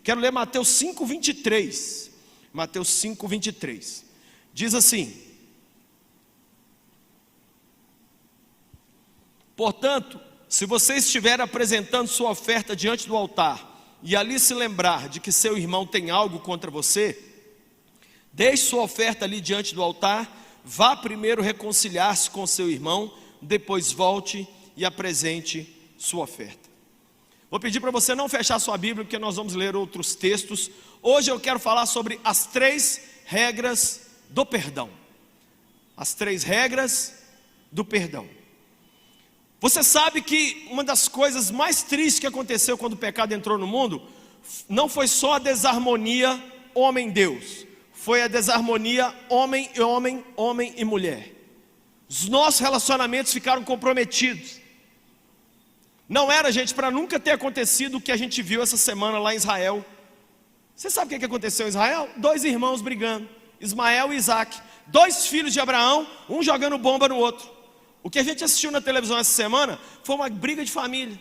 Quero ler Mateus 5:23. Mateus 5:23. Diz assim: portanto, se você estiver apresentando sua oferta diante do altar, e ali se lembrar de que seu irmão tem algo contra você, deixe sua oferta ali diante do altar, vá primeiro reconciliar-se com seu irmão, depois volte e apresente sua oferta. Vou pedir para você não fechar sua Bíblia, porque nós vamos ler outros textos. Hoje eu quero falar sobre as 3 regras do perdão. As 3 regras do perdão. Você sabe que uma das coisas mais tristes que aconteceu quando o pecado entrou no mundo, não foi só a desarmonia homem-Deus, foi a desarmonia homem e homem, homem e mulher. Os nossos relacionamentos ficaram comprometidos. Não era, gente, para nunca ter acontecido o que a gente viu essa semana lá em Israel. Você sabe o que aconteceu em Israel? 2 irmãos brigando, Ismael e Isaac, 2 filhos de Abraão, um jogando bomba no outro. O que a gente assistiu na televisão essa semana foi uma briga de família.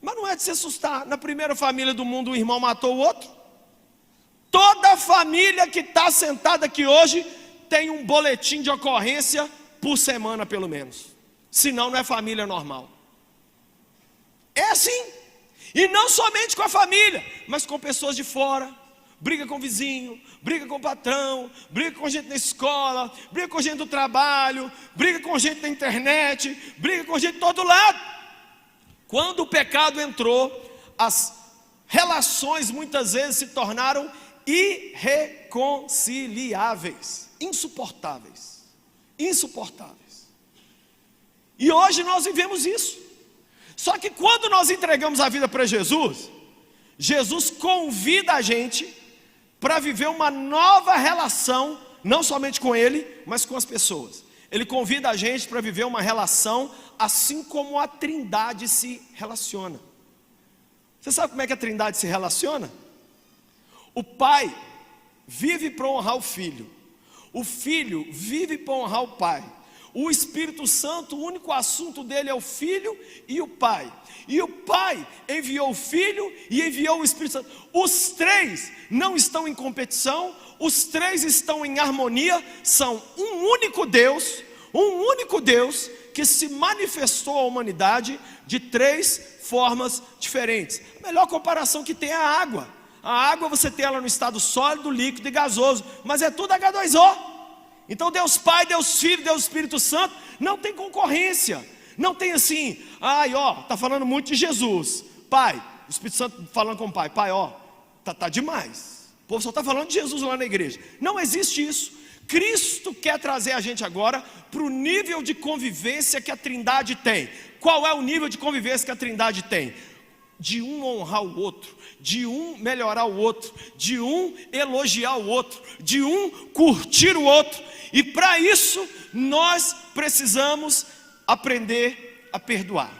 Mas não é de se assustar. Na primeira família do mundo, o irmão matou o outro. Toda família que está sentada aqui hoje tem um boletim de ocorrência por semana, pelo menos. Senão não é família normal. É assim. E não somente com a família, mas com pessoas de fora. Briga com o vizinho, briga com o patrão, briga com gente na escola, briga com gente do trabalho, briga com gente na internet, briga com gente de todo lado. Quando o pecado entrou, as relações muitas vezes se tornaram irreconciliáveis, insuportáveis, insuportáveis. E hoje nós vivemos isso. Só que quando nós entregamos a vida para Jesus, Jesus convida a gente para viver uma nova relação, não somente com Ele, mas com as pessoas. Ele convida a gente para viver uma relação assim como a Trindade se relaciona. Você sabe como é que a Trindade se relaciona? O Pai vive para honrar o Filho, o Filho vive para honrar o Pai. O Espírito Santo, o único assunto dele é o Filho e o Pai. E o Pai enviou o Filho e enviou o Espírito Santo. Os 3 não estão em competição, os 3 estão em harmonia. São um único Deus que se manifestou à humanidade de 3 formas diferentes. A melhor comparação que tem é a água. A água você tem ela no estado sólido, líquido e gasoso, mas é tudo H2O. Então Deus Pai, Deus Filho, Deus Espírito Santo, não tem concorrência. Não tem assim, tá falando muito de Jesus. Pai, o Espírito Santo falando com o Pai. Pai, tá demais. O povo só está falando de Jesus lá na igreja. Não existe isso. Cristo quer trazer a gente agora para o nível de convivência que a Trindade tem. Qual é o nível de convivência que a Trindade tem? De um honrar o outro, de um melhorar o outro, de um elogiar o outro, de um curtir o outro. E para isso nós precisamos aprender a perdoar.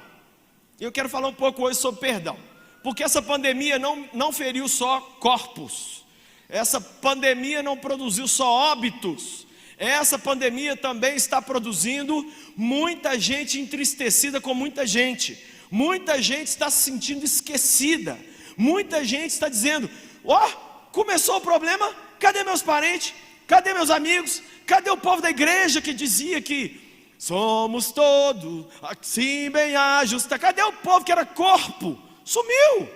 Eu quero falar um pouco hoje sobre perdão, porque essa pandemia não feriu só corpos, essa pandemia não produziu só óbitos, essa pandemia também está produzindo muita gente entristecida com muita gente. Muita gente está se sentindo esquecida. Muita gente está dizendo: começou o problema, cadê meus parentes? Cadê meus amigos? Cadê o povo da igreja que dizia que somos todos assim bem ajustados? Cadê o povo que era corpo? Sumiu.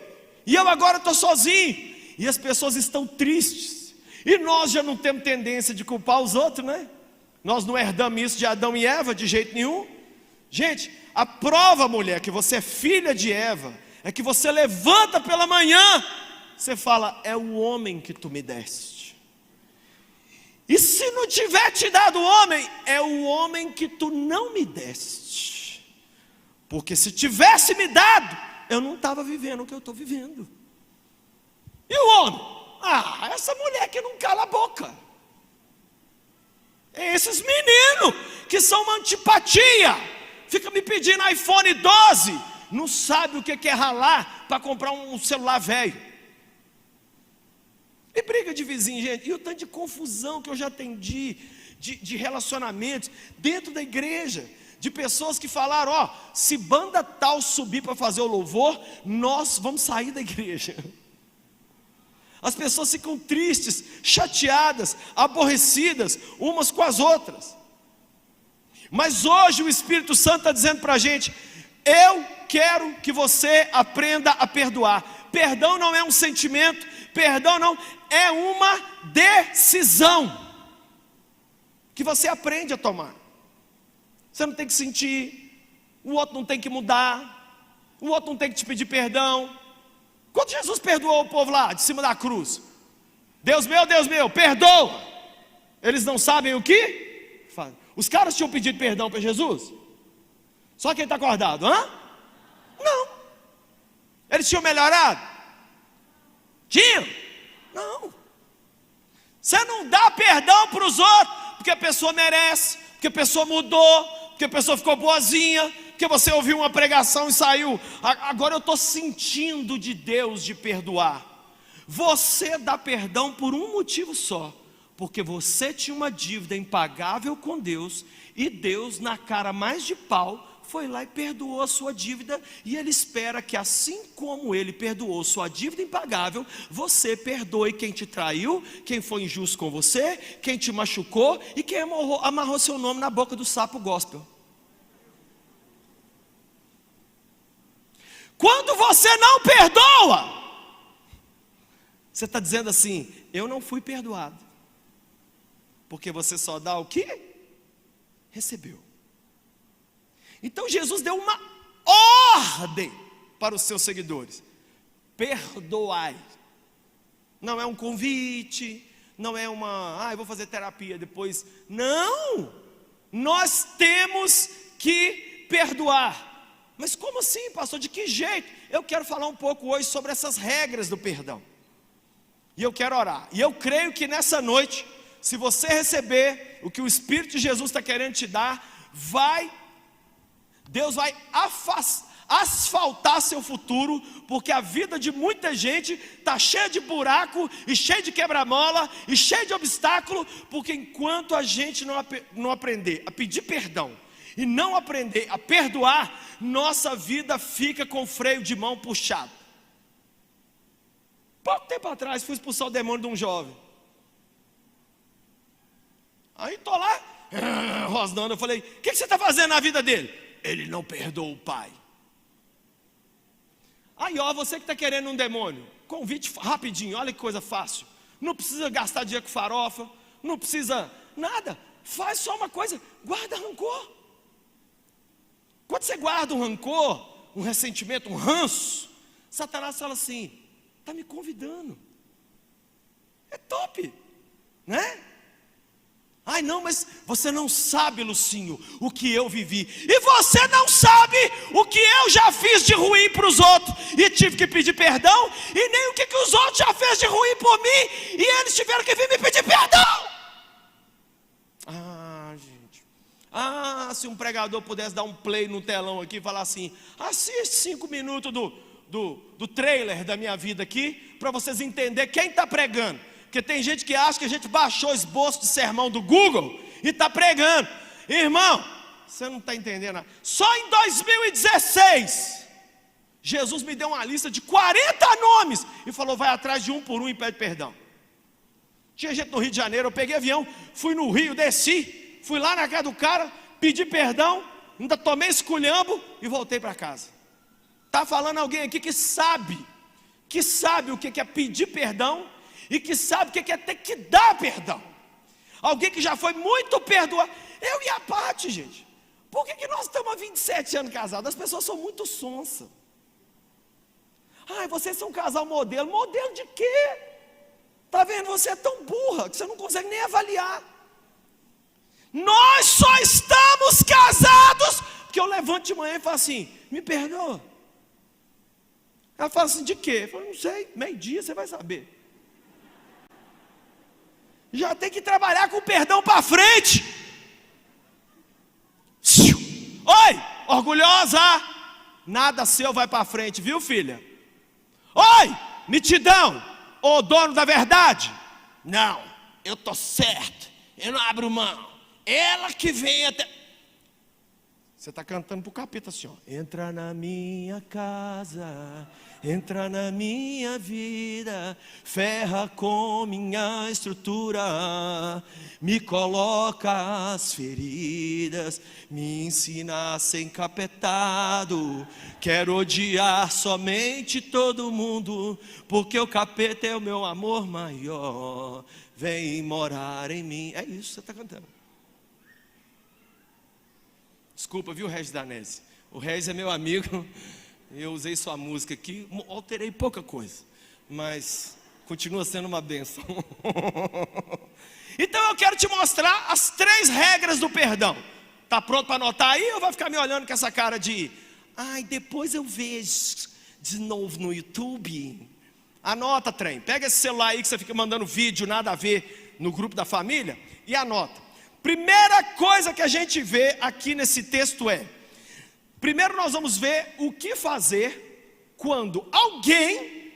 E eu agora estou sozinho. E as pessoas estão tristes. E nós já não temos tendência de culpar os outros, né? Nós não herdamos isso de Adão e Eva de jeito nenhum. Gente, a prova, mulher, que você é filha de Eva, é que você levanta pela manhã, você fala: é o homem que tu me deste. E se não tiver te dado o homem, é o homem que tu não me deste. Porque se tivesse me dado, eu não estava vivendo o que eu estou vivendo. E o homem? Essa mulher que não cala a boca. É esses meninos que são uma antipatia. Fica me pedindo iPhone 12, não sabe o que é ralar para comprar um celular velho. E briga de vizinho, gente. E o tanto de confusão que eu já atendi, de relacionamentos dentro da igreja. de pessoas que falaram: se banda tal subir para fazer o louvor, nós vamos sair da igreja. As pessoas ficam tristes, chateadas, aborrecidas umas com as outras. Mas hoje o Espírito Santo está dizendo para a gente: eu quero que você aprenda a perdoar. Perdão não é um sentimento, perdão não, é uma decisão que você aprende a tomar. Você não tem que sentir, o outro não tem que mudar, o outro não tem que te pedir perdão. Quando Jesus perdoou o povo lá de cima da cruz: Deus meu, perdoa. Eles não sabem o que fazem. Os caras tinham pedido perdão para Jesus? Só quem está acordado, Não. Eles tinham melhorado? Tinham? Não. Você não dá perdão para os outros porque a pessoa merece, porque a pessoa mudou, porque a pessoa ficou boazinha, porque você ouviu uma pregação e saiu. Agora eu estou sentindo de Deus de perdoar. Você dá perdão por um motivo só: porque você tinha uma dívida impagável com Deus, e Deus, na cara mais de pau, foi lá e perdoou a sua dívida. E Ele espera que, assim como Ele perdoou sua dívida impagável, você perdoe quem te traiu, quem foi injusto com você, quem te machucou e quem amarrou seu nome na boca do sapo gospel. Quando você não perdoa, você está dizendo assim: eu não fui perdoado. Porque você só dá o que recebeu. Então Jesus deu uma ordem para os seus seguidores: perdoai. Não é um convite, não é eu vou fazer terapia depois. Não, nós temos que perdoar. Mas como assim, pastor? De que jeito? Eu quero falar um pouco hoje sobre essas regras do perdão. E eu quero orar. E eu creio que nessa noite, se você receber o que o Espírito de Jesus está querendo te dar, Deus vai asfaltar seu futuro, porque a vida de muita gente está cheia de buraco, e cheia de quebra-mola, e cheia de obstáculo, porque enquanto a gente não aprender a pedir perdão, e não aprender a perdoar, nossa vida fica com o freio de mão puxado. Pouco tempo atrás fui expulsar o demônio de um jovem. Aí estou lá, rosnando. Eu falei: o que você está fazendo na vida dele? Ele não perdoa o pai. Aí você que está querendo um demônio, convite rapidinho, olha que coisa fácil. Não precisa gastar dinheiro com farofa, não precisa nada. Faz só uma coisa: guarda rancor. Quando você guarda um rancor, um ressentimento, um ranço, Satanás fala assim: está me convidando. É top, né? Ai não, mas você não sabe, Lucinho, o que eu vivi. E você não sabe o que eu já fiz de ruim para os outros, e tive que pedir perdão. E nem o que os outros já fez de ruim por mim, e eles tiveram que vir me pedir perdão. Gente, se um pregador pudesse dar um play no telão aqui e falar assim: assiste 5 minutos do trailer da minha vida aqui, para vocês entenderem quem está pregando. Porque tem gente que acha que a gente baixou o esboço de sermão do Google e está pregando. Irmão, você não está entendendo nada. Só em 2016 Jesus me deu uma lista de 40 nomes e falou: vai atrás de um por um e pede perdão. Tinha gente no Rio de Janeiro, eu peguei avião, fui no Rio, desci, fui lá na casa do cara, pedi perdão, ainda tomei esculhambo e voltei para casa. Está falando alguém aqui que sabe o que é pedir perdão, e que sabe o que é ter que dar perdão. Alguém que já foi muito perdoado. Eu e a Paty, gente, por que nós estamos há 27 anos casados? As pessoas são muito sonsas. Vocês são um casal modelo. Modelo de quê? Está vendo? Você é tão burra que você não consegue nem avaliar. Nós só estamos casados porque eu levanto de manhã e falo assim: me perdoa. Ela fala assim: de quê? Eu falo: não sei, meio-dia você vai saber. Já tem que trabalhar com o perdão para frente. Oi, orgulhosa, nada seu vai para frente, viu, filha? Oi, mitidão, ô dono da verdade. Não, eu tô certo, eu não abro mão. Ela que vem até... Você está cantando para o capeta assim, ó. Entra na minha casa, entra na minha vida, ferra com minha estrutura, me coloca as feridas, me ensina a ser encapetado. Quero odiar somente todo mundo, porque o capeta é o meu amor maior. Vem morar em mim. É isso que você está cantando. Desculpa, viu, Regis Danese? O Regis é meu amigo. Eu usei sua música aqui, alterei pouca coisa, mas continua sendo uma bênção. Então eu quero te mostrar as 3 regras do perdão. Tá pronto para anotar aí ou vai ficar me olhando com essa cara de ai, depois eu vejo de novo no YouTube? Anota, trem. Pega esse celular aí que você fica mandando vídeo nada a ver no grupo da família e anota. Primeira coisa que a gente vê aqui nesse texto é: primeiro nós vamos ver o que fazer quando alguém,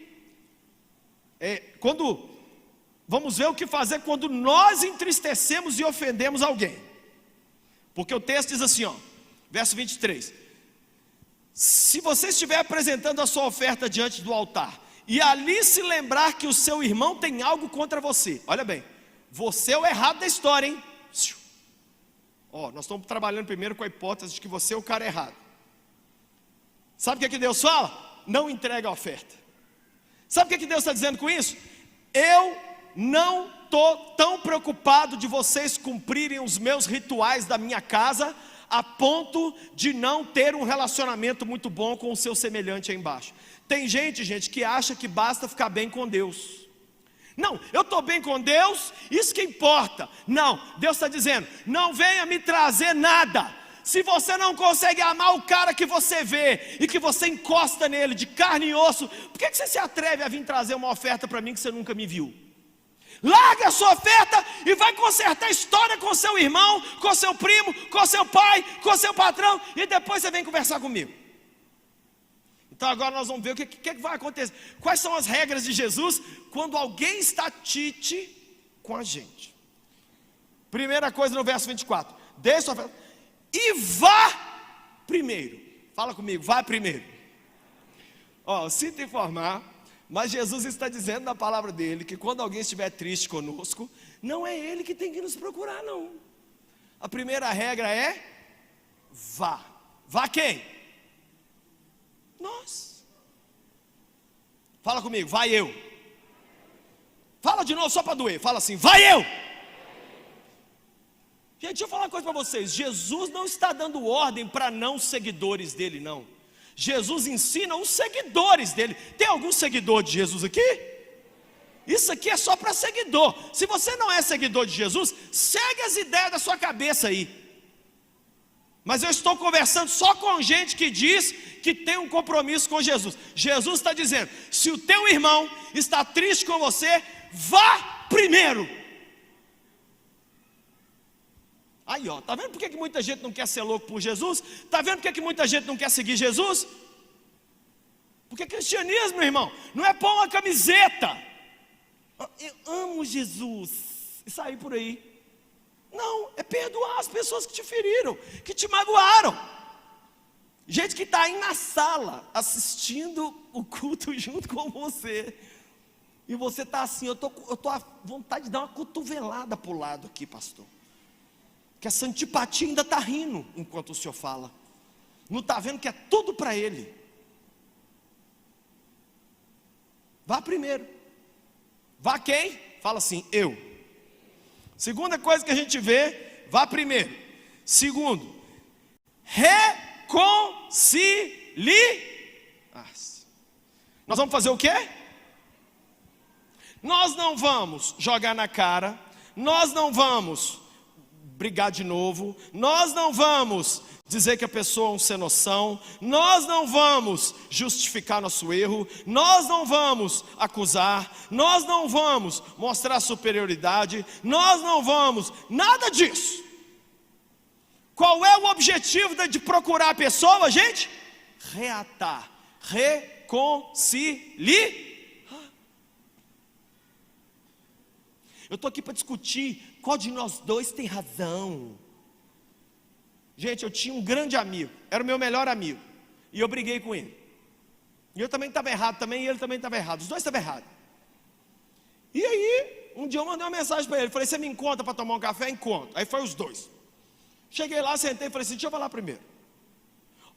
vamos ver o que fazer quando nós entristecemos e ofendemos alguém. Porque o texto diz assim, ó, verso 23: se você estiver apresentando a sua oferta diante do altar, e ali se lembrar que o seu irmão tem algo contra você, olha bem, você é o errado da história, hein? Nós estamos trabalhando primeiro com a hipótese de que você é o cara errado. Sabe o que Deus fala? Não entrega a oferta. Sabe o que Deus está dizendo com isso? Eu não estou tão preocupado de vocês cumprirem os meus rituais da minha casa, a ponto de não ter um relacionamento muito bom com o seu semelhante aí embaixo. Tem gente que acha que basta ficar bem com Deus. Não, eu estou bem com Deus, isso que importa. Não, Deus está dizendo, não venha me trazer nada. Se você não consegue amar o cara que você vê e que você encosta nele de carne e osso, por que você se atreve a vir trazer uma oferta para mim que você nunca me viu? Larga a sua oferta e vai consertar a história com seu irmão, com seu primo, com seu pai, com seu patrão, e depois você vem conversar comigo. Então agora nós vamos ver o que vai acontecer. Quais são as regras de Jesus quando alguém está tite com a gente. Primeira coisa no verso 24: deixa sua oferta e vá primeiro. Fala comigo, vá primeiro. Sinto informar, mas Jesus está dizendo na palavra dele que quando alguém estiver triste conosco, não é ele que tem que nos procurar, não. A primeira regra é vá. Vá quem? Nós. Fala comigo, vai eu. Fala de novo só para doer. Fala assim, vai eu. Gente, deixa eu falar uma coisa para vocês. Jesus não está dando ordem para não seguidores dele, não. Jesus ensina os seguidores dele. Tem algum seguidor de Jesus aqui? Isso aqui é só para seguidor. Se você não é seguidor de Jesus, segue as ideias da sua cabeça aí. Mas eu estou conversando só com gente que diz que tem um compromisso com Jesus. Jesus está dizendo, se o teu irmão está triste com você, vá primeiro. Aí tá vendo por que muita gente não quer ser louco por Jesus? Está vendo por que muita gente não quer seguir Jesus? Porque cristianismo, irmão, não é pôr uma camiseta, eu amo Jesus, e sair por aí. Não, é perdoar as pessoas que te feriram, que te magoaram. Gente que está aí na sala, assistindo o culto junto com você. E você está assim, eu tô à vontade de dar uma cotovelada para o lado aqui, pastor. Que essa antipatia ainda está rindo enquanto o senhor fala. Não está vendo que é tudo para ele. Vá primeiro. Vá quem? Fala assim, eu. Segunda coisa que a gente vê, vá primeiro. Segundo, reconcilie-se. Nós vamos fazer o quê? Nós não vamos jogar na cara, nós não vamos brigar de novo, nós não vamos dizer que a pessoa é um sem noção, nós não vamos justificar nosso erro, nós não vamos acusar, nós não vamos mostrar superioridade, nós não vamos, nada disso. Qual é o objetivo de procurar a pessoa, gente? Reatar, reconciliar. Eu estou aqui para discutir qual de nós dois tem razão. Gente, eu tinha um grande amigo, era o meu melhor amigo, e eu briguei com ele. E eu também estava errado também, e ele também estava errado, os dois estavam errados. E aí, um dia eu mandei uma mensagem para ele, falei, você me encontra para tomar um café? Encontro. Aí foi os dois. Cheguei lá, sentei e falei assim, deixa eu falar primeiro.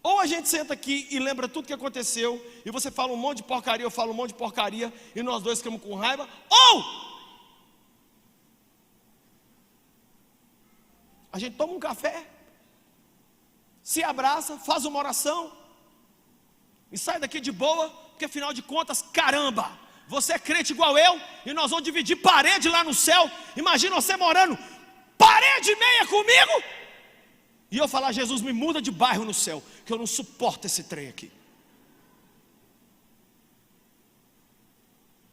Ou a gente senta aqui e lembra tudo que aconteceu, e você fala um monte de porcaria, eu falo um monte de porcaria, e nós dois ficamos com raiva, ou a gente toma um café, se abraça, faz uma oração, e sai daqui de boa, porque afinal de contas, caramba, você é crente igual eu, e nós vamos dividir parede lá no céu. Imagina você morando parede e meia comigo, e eu falar, Jesus, me muda de bairro no céu, que eu não suporto esse trem aqui.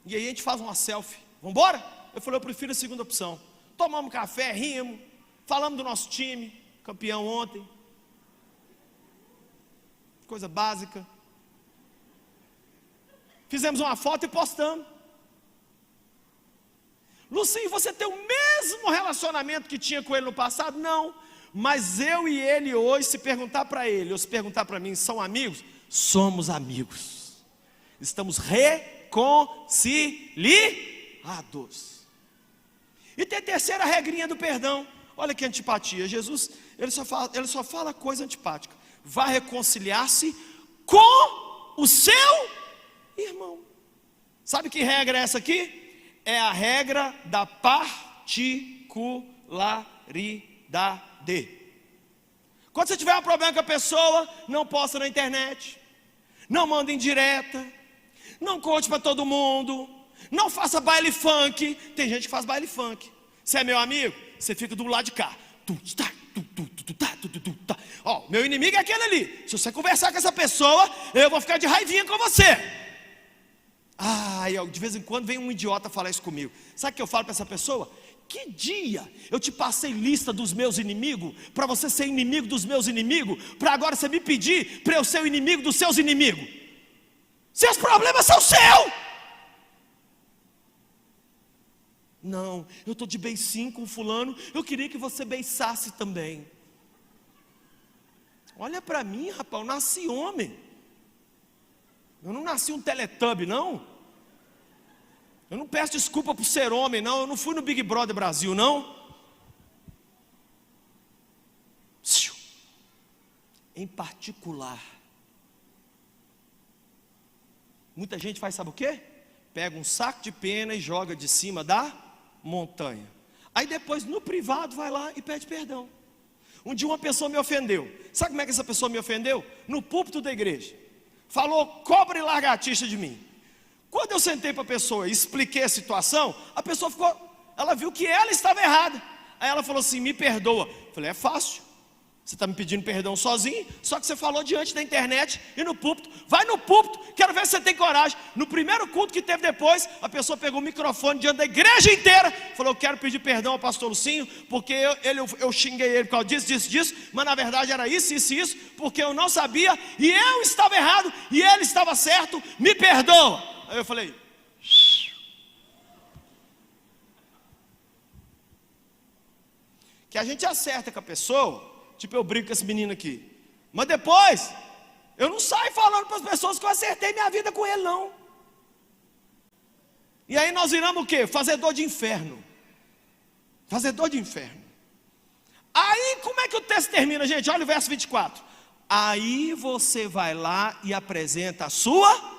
E aí a gente faz uma selfie, vamos embora? Eu falei, eu prefiro a segunda opção. Tomamos café, rimos, falamos do nosso time, campeão ontem, coisa básica. Fizemos uma foto e postamos. Lucinho, você tem o mesmo relacionamento que tinha com ele no passado? Não, mas eu e ele hoje, se perguntar para ele, ou se perguntar para mim, são amigos? Somos amigos, estamos reconciliados. E tem a terceira regrinha do perdão, olha que antipatia, Jesus, ele só fala coisa antipática, vá reconciliar-se com o seu irmão. Sabe que regra é essa aqui? É a regra da particularidade. Quando você tiver um problema com a pessoa, não posta na internet, não manda indireta, não conte para todo mundo, não faça baile funk. Tem gente que faz baile funk. Você é meu amigo? Você fica do lado de cá. Ó, meu inimigo é aquele ali. Se você conversar com essa pessoa, eu vou ficar de raivinha com você. De vez em quando vem um idiota falar isso comigo. Sabe o que eu falo para essa pessoa? Que dia eu te passei lista dos meus inimigos, para você ser inimigo dos meus inimigos, para agora você me pedir para eu ser o inimigo dos seus inimigos? Seus problemas são seus. Não, eu estou de beicinho com fulano, eu queria que você beiçasse também. Olha para mim, rapaz, eu nasci homem. Eu não nasci um teletubb, não. Eu não peço desculpa por ser homem, não. Eu não fui no Big Brother Brasil, não. Em particular, muita gente faz, sabe o quê? Pega um saco de pena e joga de cima da montanha. Aí depois, no privado, vai lá e pede perdão. Um dia uma pessoa me ofendeu. Sabe como é que essa pessoa me ofendeu? No púlpito da igreja. Falou cobra e lagartixa de mim. Quando eu sentei para a pessoa e expliquei a situação, a pessoa ela viu que ela estava errada. Aí ela falou assim, me perdoa. Eu falei, é fácil. Você está me pedindo perdão sozinho, só que você falou diante da internet e no púlpito. Vai no púlpito, quero ver se você tem coragem. No primeiro culto que teve depois, a pessoa pegou o microfone diante da igreja inteira, falou, eu quero pedir perdão ao pastor Lucinho, porque eu xinguei ele por causa disso, mas na verdade era isso, porque eu não sabia, e eu estava errado, e ele estava certo, me perdoa. Aí eu falei, que a gente acerta com a pessoa. Tipo, eu brigo com esse menino aqui, mas depois eu não saio falando para as pessoas que eu acertei minha vida com ele, não. E aí nós viramos o quê? Fazedor de inferno. Fazedor de inferno. Aí como é que o texto termina, gente? Olha o verso 24. Aí você vai lá e apresenta a sua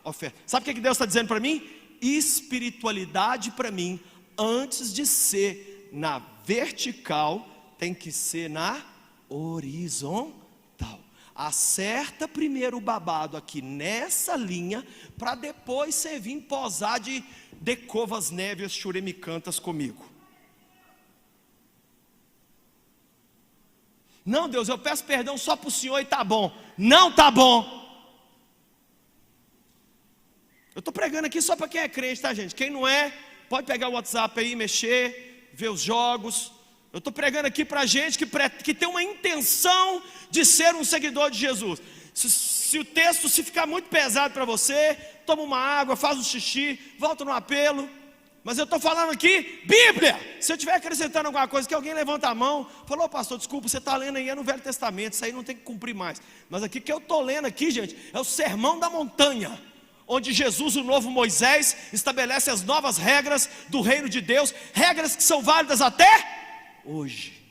oferta. Sabe o que Deus está dizendo para mim? Espiritualidade para mim, antes de ser na vertical, tem que ser na horizontal. Acerta primeiro o babado aqui nessa linha, para depois você vir posar de decovas névias churemicantas comigo. Não, Deus, eu peço perdão só para o Senhor e tá bom. Não tá bom. Eu estou pregando aqui só para quem é crente, tá, gente? Quem não é, pode pegar o WhatsApp aí, mexer, ver os jogos. Eu estou pregando aqui para gente que tem uma intenção de ser um seguidor de Jesus. Se o texto ficar muito pesado para você, toma uma água, faz um xixi, volta no apelo, Mas eu estou falando aqui, Bíblia. Se eu estiver acrescentando alguma coisa, que alguém levanta a mão, falou, pastor, desculpa, você está lendo aí é no Velho Testamento, isso aí não tem que cumprir mais. Mas aqui que eu estou lendo aqui, gente, é o Sermão da Montanha, onde Jesus, o novo Moisés, estabelece as novas regras do reino de Deus, regras que são válidas até hoje.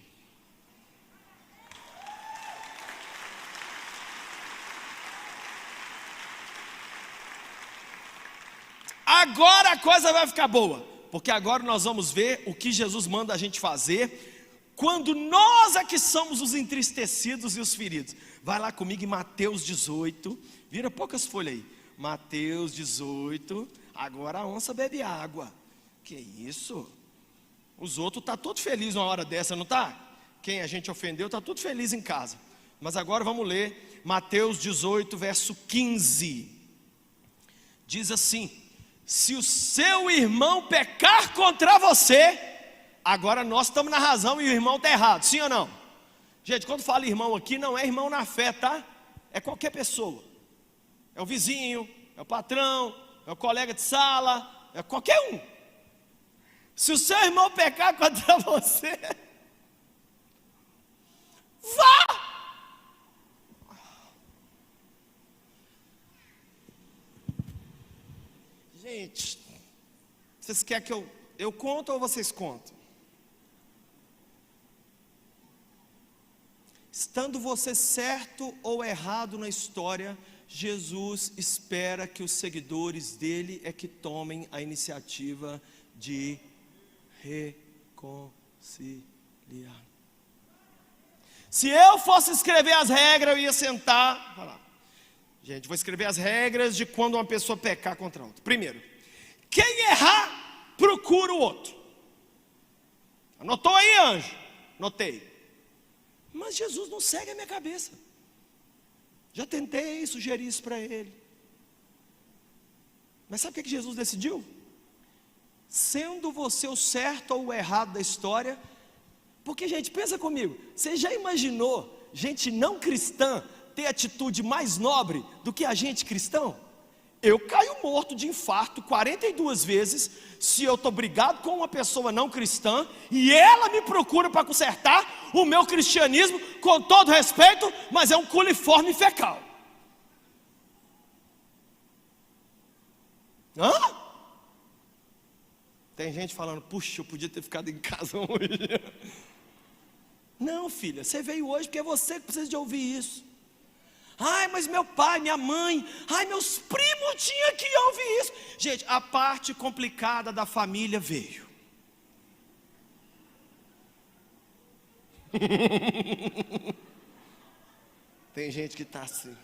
Agora a coisa vai ficar boa, porque agora nós vamos ver o que Jesus manda a gente fazer quando nós é que somos os entristecidos e os feridos. Vai lá comigo em Mateus 18, vira poucas folhas aí. Mateus 18, agora a onça bebe água. Que isso? Os outros estão todos felizes uma hora dessa, não está? Quem a gente ofendeu está tudo feliz em casa. Mas agora vamos ler Mateus 18, verso 15. Diz assim: se o seu irmão pecar contra você, agora nós estamos na razão e o irmão está errado, sim ou não? Gente, quando fala irmão aqui, não é irmão na fé, tá? É qualquer pessoa. É o vizinho, é o patrão, é o colega de sala, é qualquer um. Se o seu irmão pecar contra você, vá! Gente, vocês querem que eu conto ou vocês contam? Estando você certo ou errado na história, Jesus espera que os seguidores dele é que tomem a iniciativa de reconciliar. Se eu fosse escrever as regras, eu ia sentar, falar, gente, vou escrever as regras de quando uma pessoa pecar contra outra. Primeiro, quem errar, procura o outro. Anotou aí, anjo? Notei. Mas Jesus não segue a minha cabeça. Já tentei sugerir isso para ele. Mas sabe o que Jesus decidiu? Sendo você o certo ou o errado da história. Porque, gente, pensa comigo. Você já imaginou gente não cristã ter atitude mais nobre do que a gente cristão? Eu caio morto de infarto 42 vezes se eu estou brigado com uma pessoa não cristã e ela me procura para consertar o meu cristianismo, com todo respeito, mas é um coliforme fecal. Hã? Tem gente falando, puxa, eu podia ter ficado em casa hoje. Não, filha, você veio hoje porque é você que precisa de ouvir isso. Ai, mas meu pai, minha mãe, ai, meus primos tinham que ouvir isso. Gente, a parte complicada da família veio. Tem gente que está assim.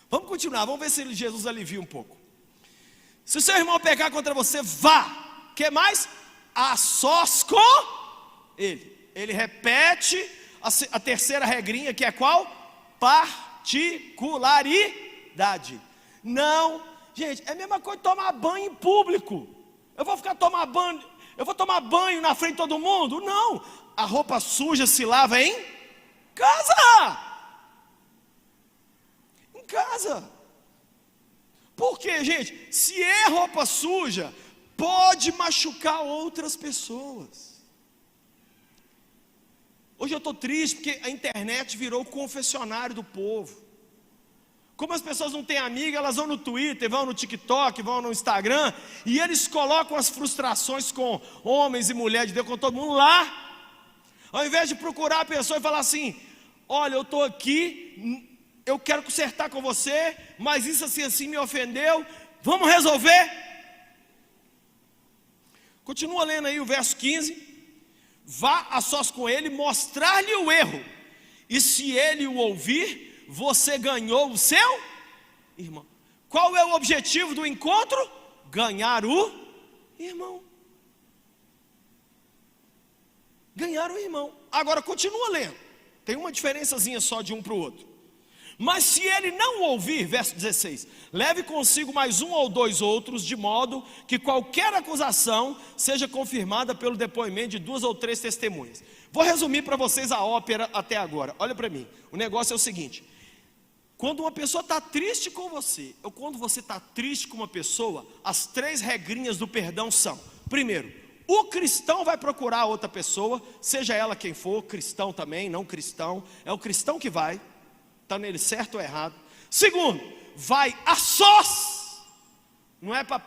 Vamos continuar, vamos ver se Jesus alivia um pouco. Se o seu irmão pecar contra você, vá. Que mais? A sós com ele. Ele repete a terceira regrinha, que é qual? Particularidade. Não, gente, é a mesma coisa de tomar banho em público. Eu vou tomar banho na frente de todo mundo? Não, a roupa suja se lava em casa. Em casa. Por quê, gente? Se é roupa suja, pode machucar outras pessoas. Hoje eu estou triste porque a internet virou o confessionário do povo. Como as pessoas não têm amiga, elas vão no Twitter, vão no TikTok, vão no Instagram, e eles colocam as frustrações com homens e mulheres de Deus, com todo mundo lá, ao invés de procurar a pessoa e falar assim, olha, eu estou aqui, eu quero consertar com você, mas isso assim me ofendeu, vamos resolver? Continua lendo aí o verso 15. Vá a sós com ele, mostrar-lhe o erro, e se ele o ouvir, você ganhou o seu irmão. Qual é o objetivo do encontro? Ganhar o irmão. Ganhar o irmão. Agora continua lendo. Tem uma diferençazinha só de um para o outro. Mas se ele não ouvir, verso 16, leve consigo mais um ou dois outros, de modo que qualquer acusação seja confirmada pelo depoimento de 2 ou 3 testemunhas. Vou resumir para vocês a ópera até agora. Olha para mim, o negócio é o seguinte: Quando uma pessoa está triste com você, ou quando você está triste com uma pessoa, as 3 regrinhas do perdão são: primeiro, o cristão vai procurar outra pessoa, seja ela quem for, cristão também, não cristão, é o cristão que vai, está nele certo ou errado. Segundo, vai a sós, não é para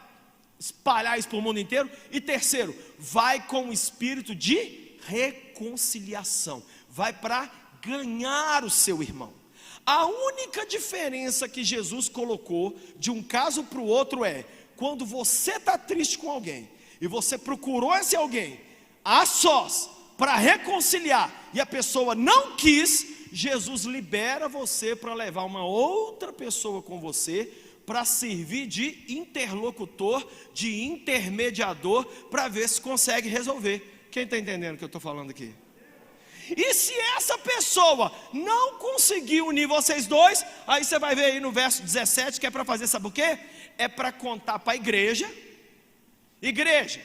espalhar isso para o mundo inteiro. E terceiro, vai com o espírito de reconciliação, vai para ganhar o seu irmão. A única diferença que Jesus colocou de um caso para o outro é: quando você está triste com alguém e você procurou esse alguém a sós para reconciliar e a pessoa não quis, Jesus libera você para levar uma outra pessoa com você, para servir de interlocutor, de intermediador, para ver se consegue resolver. Quem está entendendo o que eu estou falando aqui? E se essa pessoa não conseguir unir vocês dois, aí você vai ver aí no verso 17, que é para fazer, sabe o quê? É para contar para a igreja: igreja,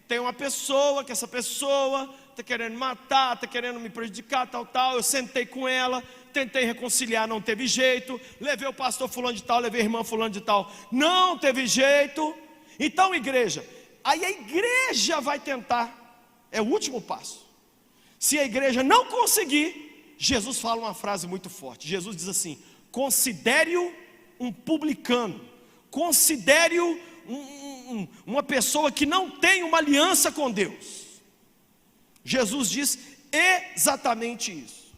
tem uma pessoa, que essa pessoa está querendo me matar, está querendo me prejudicar, tal, eu sentei com ela, tentei reconciliar, não teve jeito, levei o pastor fulano de tal, levei a irmã fulano de tal, não teve jeito. Então, igreja, aí a igreja vai tentar, é o último passo. Se a igreja não conseguir, Jesus fala uma frase muito forte. Jesus diz assim: considere-o um publicano, considere-o uma pessoa que não tem uma aliança com Deus. Jesus diz exatamente isso.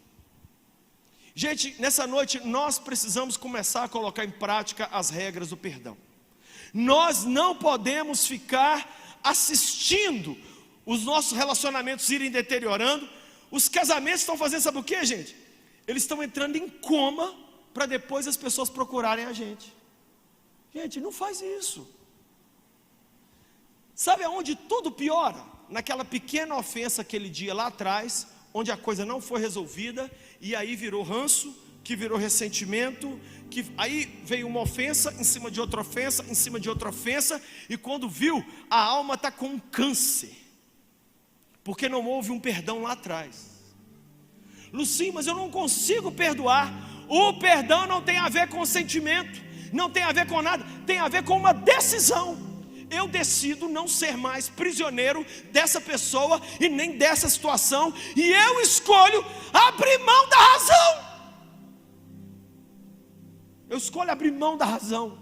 Gente, nessa noite nós precisamos começar a colocar em prática as regras do perdão. Nós não podemos ficar assistindo os nossos relacionamentos irem deteriorando. Os casamentos estão fazendo, sabe o que, gente? Eles estão entrando em coma, para depois as pessoas procurarem a gente. Gente, não faz isso. Sabe aonde tudo piora? Naquela pequena ofensa aquele dia lá atrás, onde a coisa não foi resolvida, e aí virou ranço, que virou ressentimento, que aí veio uma ofensa em cima de outra ofensa, em cima de outra ofensa, e quando viu, a alma está com um câncer, porque não houve um perdão lá atrás. Lucinho, mas eu não consigo perdoar. O perdão não tem a ver com sentimento, não tem a ver com nada, tem a ver com uma decisão. Eu decido não ser mais prisioneiro dessa pessoa e nem dessa situação, e eu escolho abrir mão da razão. Eu escolho abrir mão da razão.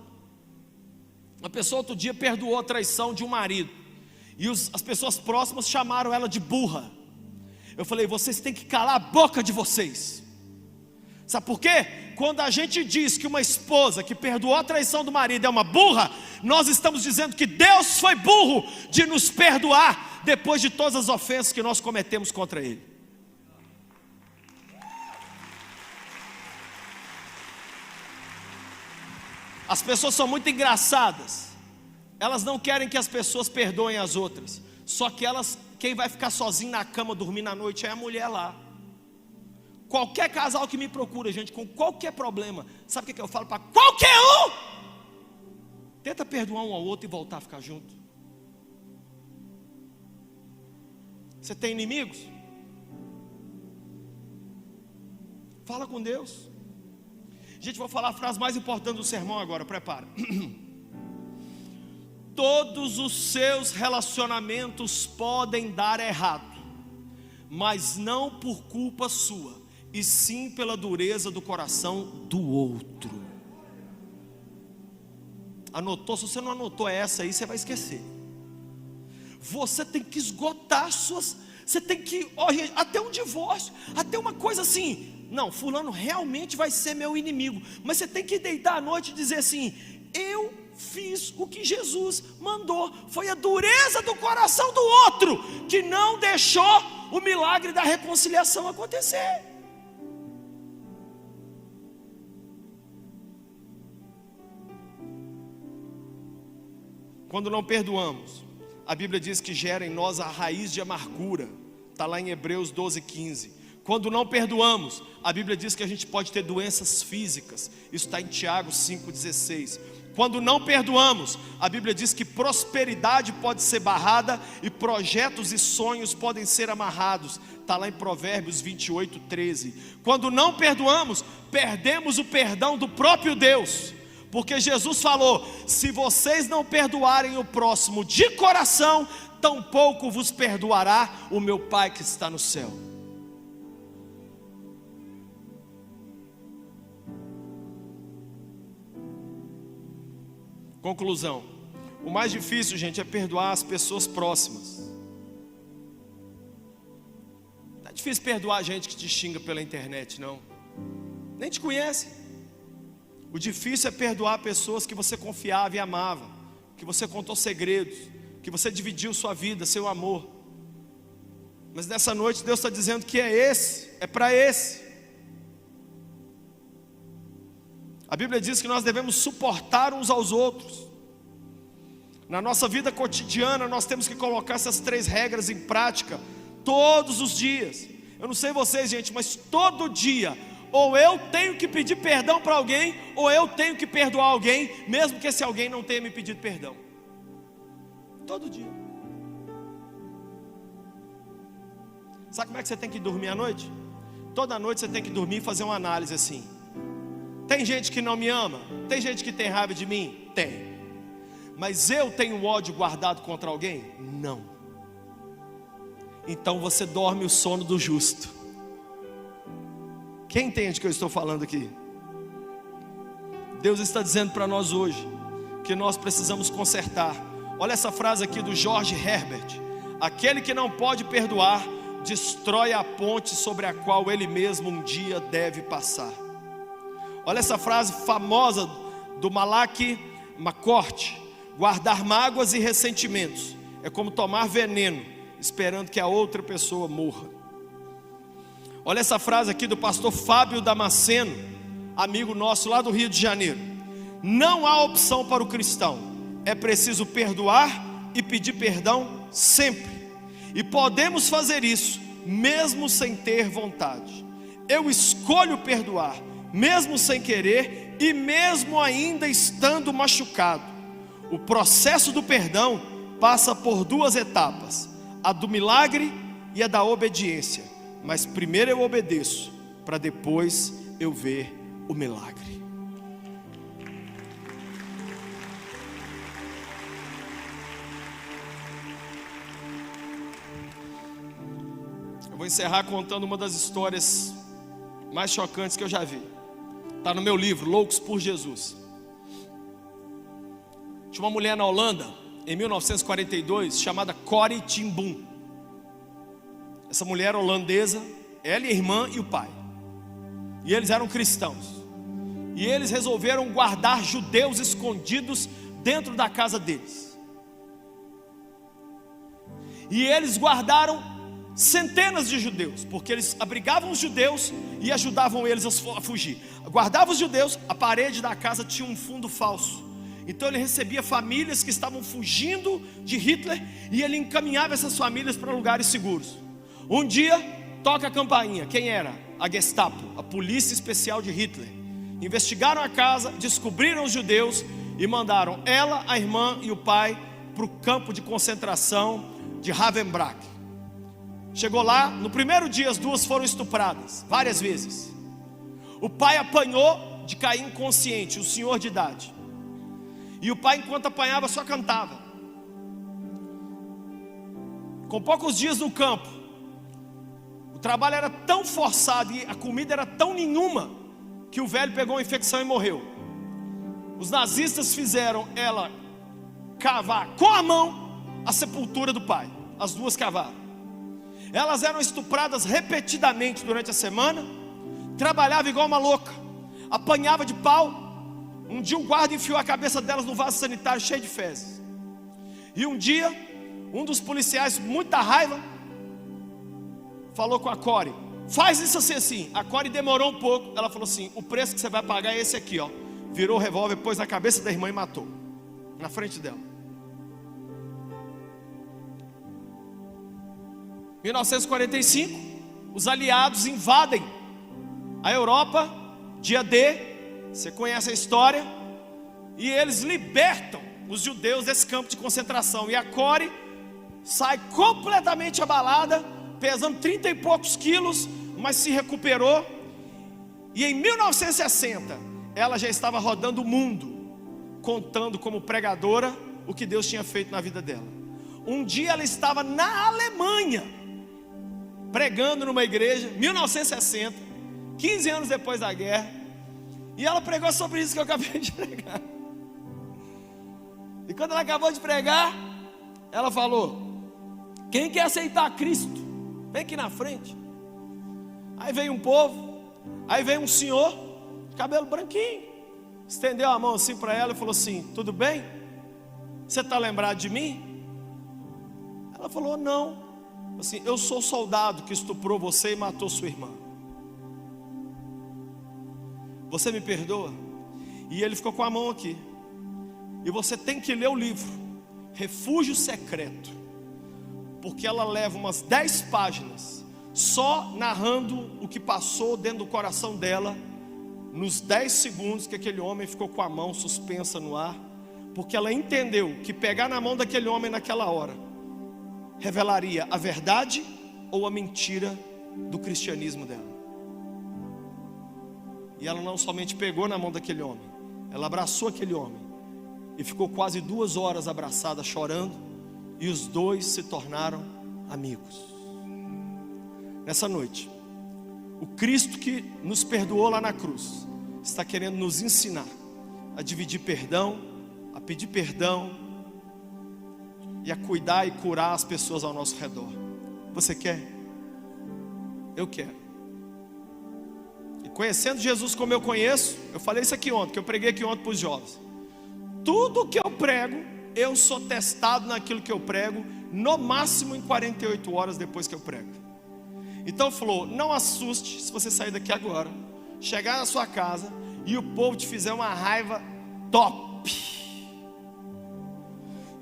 Uma pessoa outro dia perdoou a traição de um marido, e as pessoas próximas chamaram ela de burra. Eu falei: vocês têm que calar a boca de vocês. Sabe por quê? Quando a gente diz que uma esposa que perdoou a traição do marido é uma burra, nós estamos dizendo que Deus foi burro de nos perdoar depois de todas as ofensas que nós cometemos contra Ele. As pessoas são muito engraçadas. Elas não querem que as pessoas perdoem as outras. Só que quem vai ficar sozinho na cama dormindo à noite é a mulher lá. Qualquer casal que me procura, gente, com qualquer problema, sabe o que eu falo para qualquer um? Tenta perdoar um ao outro e voltar a ficar junto. Você tem inimigos? Fala com Deus. Gente, vou falar a frase mais importante do sermão agora, prepara. Todos os seus relacionamentos podem dar errado, mas não por culpa sua, e sim pela dureza do coração do outro. Anotou? Se você não anotou essa aí, você vai esquecer. Você tem que esgotar você tem que, até um divórcio, até uma coisa assim, não, fulano realmente vai ser meu inimigo, mas você tem que deitar à noite e dizer assim: eu fiz o que Jesus mandou. Foi a dureza do coração do outro que não deixou o milagre da reconciliação acontecer. Quando não perdoamos, a Bíblia diz que gera em nós a raiz de amargura. Está lá em Hebreus 12:15. Quando não perdoamos, a Bíblia diz que a gente pode ter doenças físicas. Isso está em Tiago 5,16. Quando não perdoamos, a Bíblia diz que prosperidade pode ser barrada e projetos e sonhos podem ser amarrados. Está lá em Provérbios 28:13. Quando não perdoamos, perdemos o perdão do próprio Deus. Porque Jesus falou: se vocês não perdoarem o próximo de coração, tampouco vos perdoará o meu Pai que está no céu. Conclusão: o mais difícil, gente, é perdoar as pessoas próximas. Não é difícil perdoar a gente que te xinga pela internet, não. Nem te conhece. O difícil é perdoar pessoas que você confiava e amava, que você contou segredos, que você dividiu sua vida, seu amor. Mas nessa noite Deus está dizendo que é para esse. A Bíblia diz que nós devemos suportar uns aos outros. Na nossa vida cotidiana nós temos que colocar essas 3 regras em prática todos os dias. Eu não sei vocês, gente, mas todo dia ou eu tenho que pedir perdão para alguém, ou eu tenho que perdoar alguém, mesmo que esse alguém não tenha me pedido perdão. Todo dia. Sabe como é que você tem que dormir à noite? Toda noite você tem que dormir e fazer uma análise assim: tem gente que não me ama? Tem gente que tem raiva de mim? Tem. Mas eu tenho ódio guardado contra alguém? Não. Então você dorme o sono do justo. Quem entende o que eu estou falando aqui? Deus está dizendo para nós hoje que nós precisamos consertar. Olha essa frase aqui do George Herbert: aquele que não pode perdoar destrói a ponte sobre a qual ele mesmo um dia deve passar. Olha essa frase famosa do Malachi McCourt: guardar mágoas e ressentimentos é como tomar veneno, esperando que a outra pessoa morra. Olha essa frase aqui do pastor Fábio Damasceno, amigo nosso lá do Rio de Janeiro: não há opção para o cristão, é preciso perdoar e pedir perdão sempre. E podemos fazer isso mesmo sem ter vontade. Eu escolho perdoar, mesmo sem querer e mesmo ainda estando machucado. O processo do perdão passa por 2 etapas: a do milagre e a da obediência. Mas primeiro eu obedeço, para depois eu ver o milagre. Eu vou encerrar contando uma das histórias mais chocantes que eu já vi. Está no meu livro, Loucos por Jesus. Tinha uma mulher na Holanda, em 1942, chamada Corrie ten Boom. Essa mulher holandesa, ela e a irmã e o pai. E eles eram cristãos. E eles resolveram guardar judeus escondidos dentro da casa deles. E eles guardaram centenas de judeus, porque eles abrigavam os judeus e ajudavam eles a fugir. Guardavam os judeus, a parede da casa tinha um fundo falso. Então ele recebia famílias que estavam fugindo de Hitler e ele encaminhava essas famílias para lugares seguros. Um dia, toca a campainha. Quem era? A Gestapo, a polícia especial de Hitler. Investigaram a casa, descobriram os judeus e mandaram ela, a irmã e o pai para o campo de concentração de Ravensbrück. Chegou lá, no primeiro dia as 2 foram estupradas, várias vezes. O pai apanhou de cair inconsciente, o senhor de idade. E o pai, enquanto apanhava, só cantava. Com poucos dias no campo, o trabalho era tão forçado e a comida era tão nenhuma, que o velho pegou uma infecção e morreu. Os nazistas fizeram ela cavar com a mão a sepultura do pai. As 2 cavaram. Elas eram estupradas repetidamente durante a semana. Trabalhava igual uma louca, apanhava de pau. Um dia um guarda enfiou a cabeça delas no vaso sanitário cheio de fezes. E um dia, um dos policiais, muita raiva, falou com a Corrie: faz isso assim, assim. A Corrie demorou um pouco. Ela falou assim: o preço que você vai pagar é esse aqui, ó. Virou o revólver, pôs na cabeça da irmã e matou, na frente dela. 1945, os aliados invadem a Europa, dia D, você conhece a história. e eles libertam os judeus desse campo de concentração. E a Core sai completamente abalada, pesando 30 e poucos quilos, mas se recuperou. E em 1960 ela já estava rodando o mundo, contando como pregadora o que Deus tinha feito na vida dela. Um dia ela estava na Alemanha, pregando numa igreja, 1960, 15 anos depois da guerra, e ela pregou sobre isso que eu acabei de pregar. E quando ela acabou de pregar, ela falou: quem quer aceitar Cristo, vem aqui na frente. Aí veio um povo, aí veio um senhor, cabelo branquinho, estendeu a mão assim para ela e falou assim: tudo bem? Você está lembrado de mim? Ela falou: não. Assim, eu sou o soldado que estuprou você e matou sua irmã. Você me perdoa? E ele ficou com a mão aqui. E você tem que ler o livro Refúgio Secreto, porque ela leva umas 10 páginas só narrando o que passou dentro do coração dela nos 10 segundos que aquele homem ficou com a mão suspensa no ar, porque ela entendeu que pegar na mão daquele homem naquela hora revelaria a verdade ou a mentira do cristianismo dela. E ela não somente pegou na mão daquele homem, ela abraçou aquele homem e ficou quase 2 horas abraçada, chorando, e os dois se tornaram amigos. Nessa noite, o Cristo que nos perdoou lá na cruz está querendo nos ensinar a dividir perdão, a pedir perdão e a cuidar e curar as pessoas ao nosso redor. Você quer? Eu quero. E conhecendo Jesus como eu conheço, eu falei isso aqui ontem, que eu preguei aqui ontem para os jovens. Tudo que eu prego, eu sou testado naquilo que eu prego, no máximo em 48 horas depois que eu prego. Então falou: não assuste se você sair daqui agora, chegar na sua casa e o povo te fizer uma raiva top.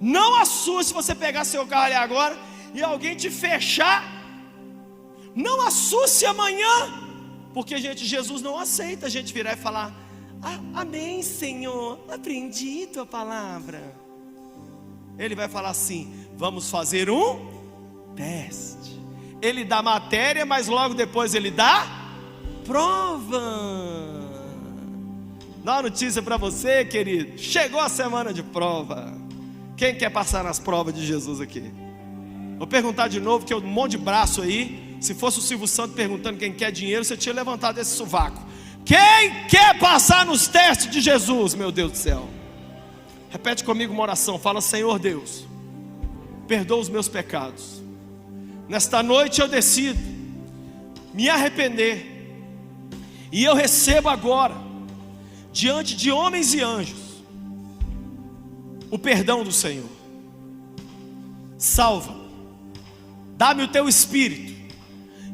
Não assuste se você pegar seu carro ali agora e alguém te fechar. Não assuste amanhã, porque Jesus não aceita a gente virar e falar: amém, Senhor, aprendi tua palavra. Ele vai falar assim: vamos fazer um teste. Ele dá matéria, mas logo depois ele dá prova. Dá uma notícia para você, querido: chegou a semana de prova. Quem quer passar nas provas de Jesus aqui? Vou perguntar de novo, que é um monte de braço aí. Se fosse o Silvio Santos perguntando quem quer dinheiro, você tinha levantado esse sovaco. Quem quer passar nos testes de Jesus? Meu Deus do céu. Repete comigo uma oração. Fala: Senhor Deus, perdoa os meus pecados. Nesta noite eu decido me arrepender, e eu recebo agora, diante de homens e anjos, o perdão do Senhor. Salva-me, dá-me o teu Espírito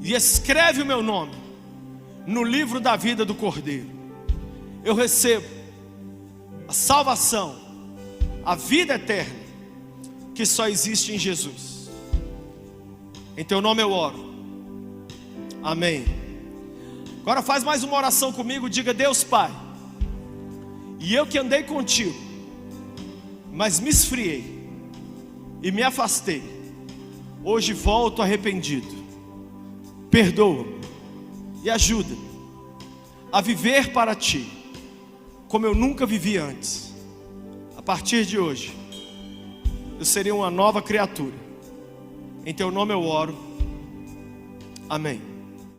e escreve o meu nome no livro da vida do Cordeiro. Eu recebo a salvação, a vida eterna, que só existe em Jesus. Em teu nome eu oro, amém. Agora faz mais uma oração comigo. Diga: Deus Pai, e eu que andei contigo, mas me esfriei e me afastei, hoje volto arrependido. Perdoa-me e ajuda-me a viver para ti como eu nunca vivi antes. A partir de hoje eu serei uma nova criatura. Em teu nome eu oro, amém.